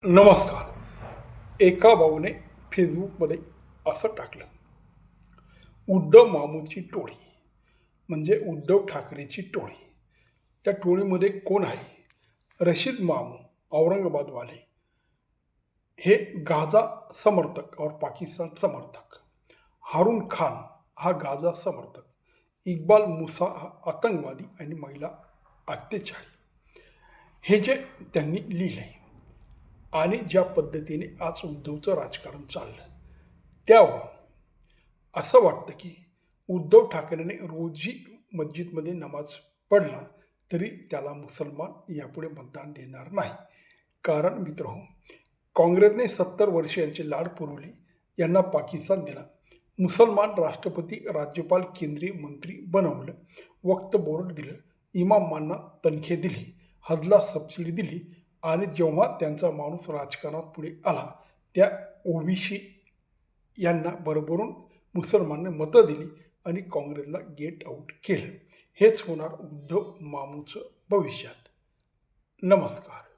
नमस्कार. एका भाऊने फेसबुकमध्ये असं टाकलं, उद्धव मामूची टोळी म्हणजे उद्धव ठाकरेची टोळी. त्या टोळीमध्ये कोण आहे? रशीद मामू औरंगाबादवाले, हे गाझा समर्थक और पाकिस्तान समर्थक. हारून खान हा गाझा समर्थक. इक्बाल मुसा हा आतंकवादी आणि महिला अत्याचारी. हे जे त्यांनी लिहिलं आहे आणि ज्या पद्धतीने आज उद्धवचं राजकारण चाललं त्यावरून असं वाटतं की उद्धव ठाकरेने रोजी मस्जिदमध्ये नमाज पडला तरी त्याला मुसलमान यापुढे मतदान देणार नाही. कारण मित्रहो, काँग्रेसने 70 वर्षीयांचे लाड पुरवले, यांना पाकिस्तान दिला, मुसलमान राष्ट्रपती, राज्यपाल, केंद्रीय मंत्री बनवलं, वक्फ बोर्ड दिलं, इमामांना तनखे दिले, हजला सबसिडी दिली आणि जेव्हा त्यांचा माणूस राजकारणात पुढे आला त्या ओबीसी यांना बरोबरून मुसलमानांनी मतं दिली आणि काँग्रेसला गेट आऊट केलं. हेच होणार उद्धव मामूचं भविष्यात. नमस्कार.